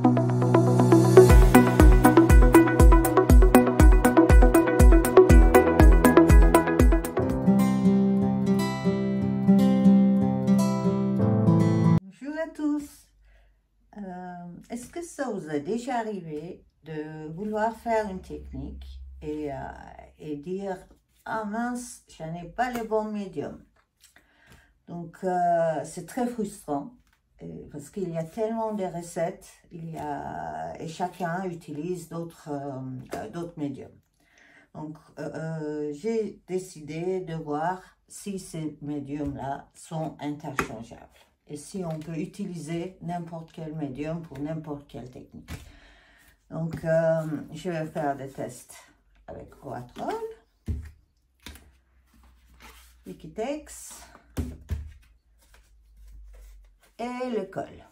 Bonjour à tous. Est-ce que ça vous est déjà arrivé de vouloir faire une technique et dire « Ah mince, je n'ai pas le bon médium ». Donc, c'est très frustrant parce qu'il y a tellement de recettes et chacun utilise d'autres médiums. Donc, j'ai décidé de voir si ces médiums-là sont interchangeables et si on peut utiliser n'importe quel médium pour n'importe quelle technique. Donc, je vais faire des tests avec Ovatrol, Liquitex et le colle.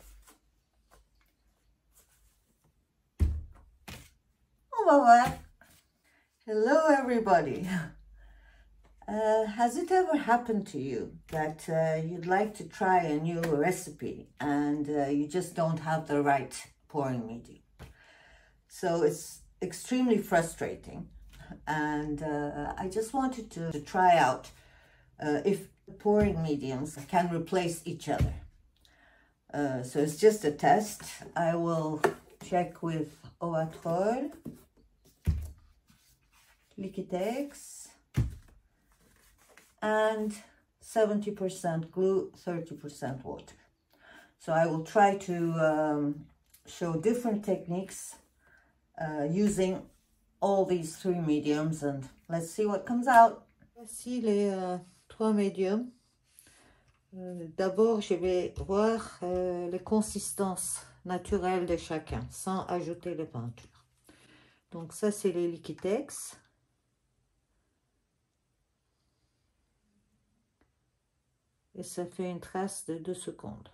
On va voir. Hello everybody. Has it ever happened to you that you'd like to try a new recipe and you just don't have the right pouring medium? So it's extremely frustrating, and I just wanted to try out if pouring mediums can replace each other. So it's just a test. I will check with Ovatrol, Liquitex, and 70% glue, 30% water. So I will try to show different techniques using all these three mediums, and let's see what comes out. Voici les trois médiums. D'abord, je vais voir les consistances naturelles de chacun, sans ajouter les peintures. Donc ça, c'est les Liquitex. Et ça fait une trace de 2 secondes.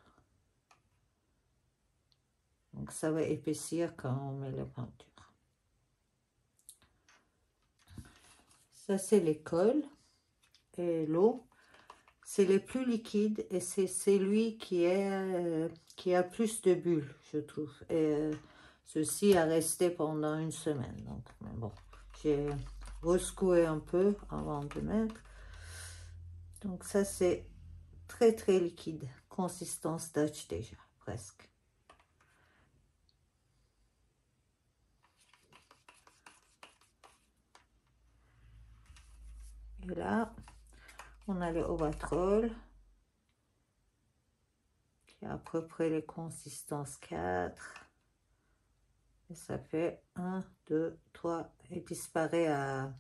Donc ça va épaissir quand on met la peinture. Ça, c'est les colles et l'eau. C'est les plus liquides et c'est celui qui a plus de bulles, je trouve. Et ceci a resté pendant une semaine. Donc, mais bon, j'ai rescoué un peu avant de mettre. Donc ça, c'est très très liquide, consistance Dutch déjà, presque. Et là, on a le Ovatrol, qui a à peu près les consistances 4. Et ça fait 1, 2, 3, et disparaît à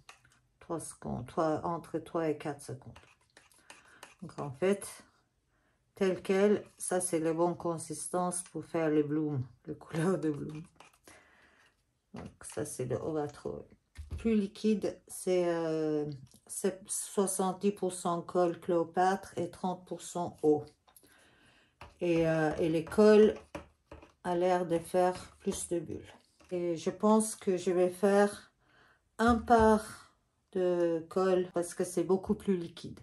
3 secondes, entre 3 et 4 secondes. Donc en fait, tel quel, ça c'est la bonne consistance pour faire les blooms, les couleurs de bloom. Donc ça c'est le Ovatrol. Plus liquide, c'est 70% colle Cléopâtre et 30% eau. Et les colles a l'air de faire plus de bulles. Et je pense que je vais faire un part de colle parce que c'est beaucoup plus liquide.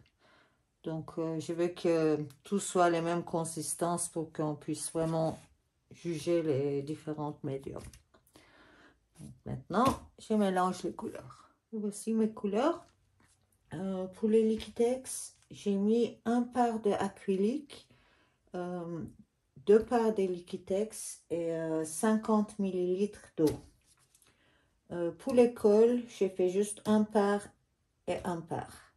Donc, je veux que tout soit les mêmes consistances pour qu'on puisse vraiment juger les différentes médiums. Donc, maintenant, je mélange les couleurs. Voici mes couleurs. Pour les Liquitex, j'ai mis un part de acrylique, 2 parts de Liquitex et 50 ml d'eau. Pour les colles, j'ai fait juste un part et un part.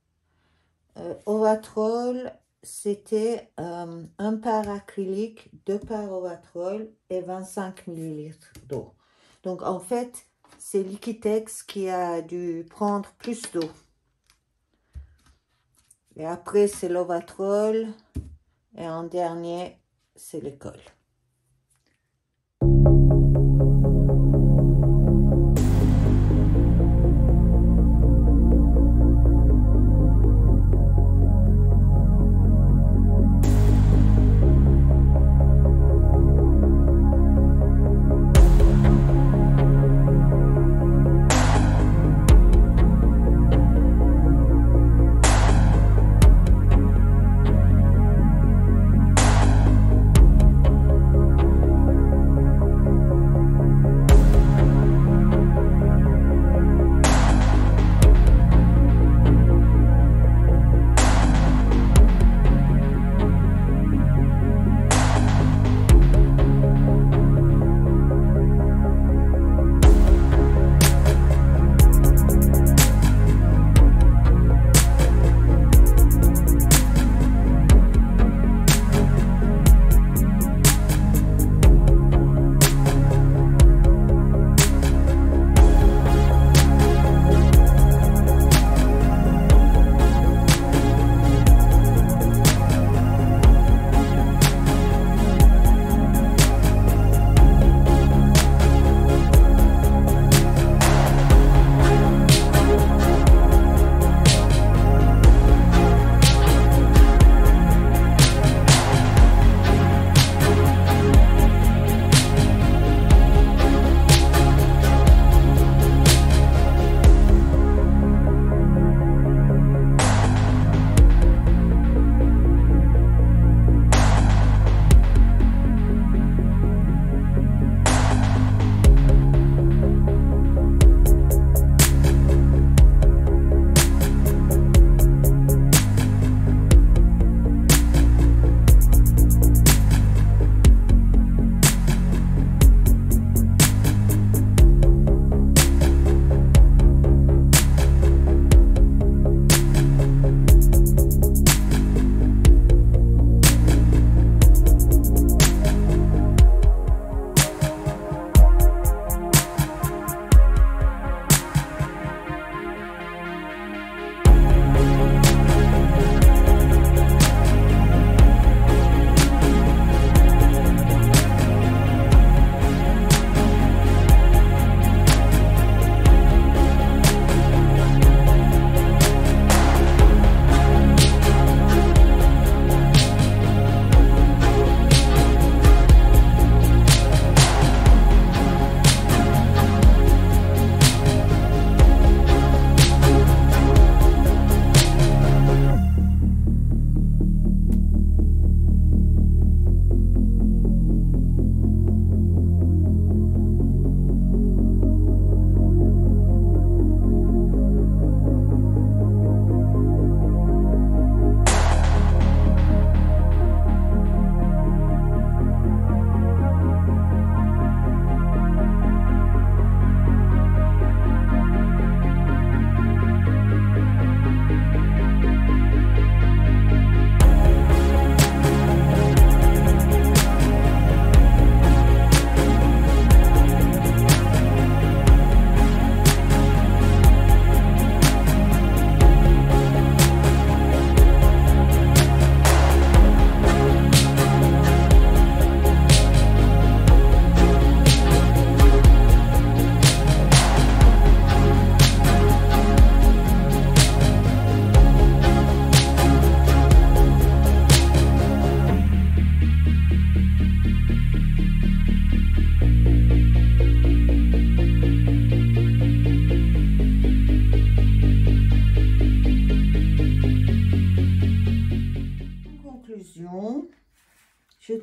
Ovatrol, c'était un part acrylique, 2 parts Ovatrol et 25 ml d'eau. Donc en fait, c'est Liquitex qui a dû prendre plus d'eau. Et après, c'est l'Ovatrol. Et en dernier, c'est le colle.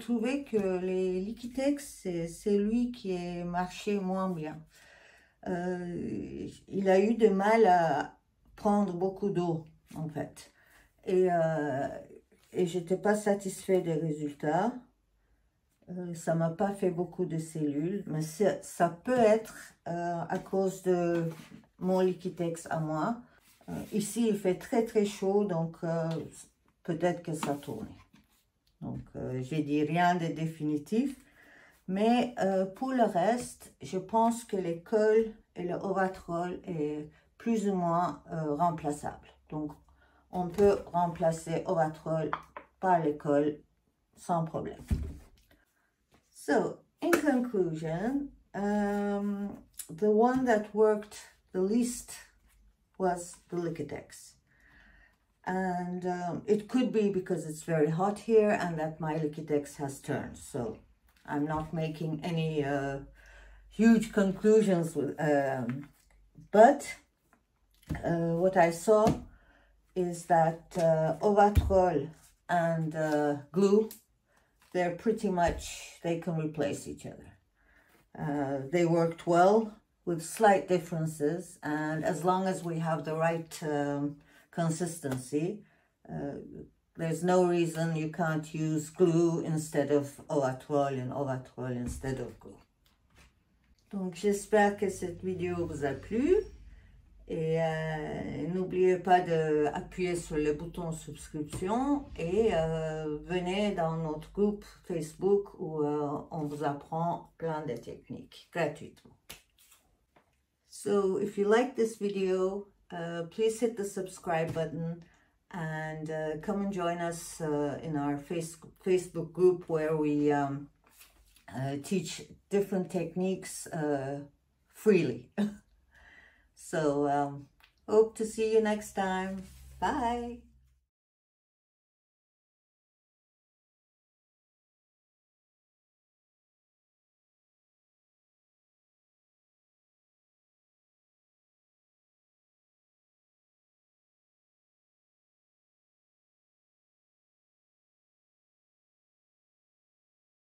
trouvé que les Liquitex, c'est celui qui est marché moins bien. Il a eu de mal à prendre beaucoup d'eau, en fait. Et j'étais pas satisfait des résultats. Ça m'a pas fait beaucoup de cellules, mais ça peut être à cause de mon Liquitex à moi. Ici, il fait très très chaud, donc peut-être que ça tourne. Donc, j'ai dit rien de définitif. Mais pour le reste, je pense que les cols et le Ovatrol est plus ou moins remplaçable. Donc, on peut remplacer Ovatrol par les cols sans problème. So, in conclusion, the one that worked the least was the Liquitex. And it could be because it's very hot here and that my Liquitex has turned. So I'm not making any huge conclusions with, but what I saw is that Ovatrol and glue, they're pretty much, they can replace each other. They worked well with slight differences, and as long as we have the right consistency, there's no reason you can't use glue instead of Ovatrol and Ovatrol instead of glue. Donc j'espère que cette vidéo vous a plu et n'oubliez pas d'appuyer sur le bouton subscription et venez dans notre groupe Facebook où on vous apprend plein de techniques gratuitement. So if you like this video, please hit the subscribe button and come and join us in our Facebook group where we teach different techniques freely. So hope to see you next time. Bye.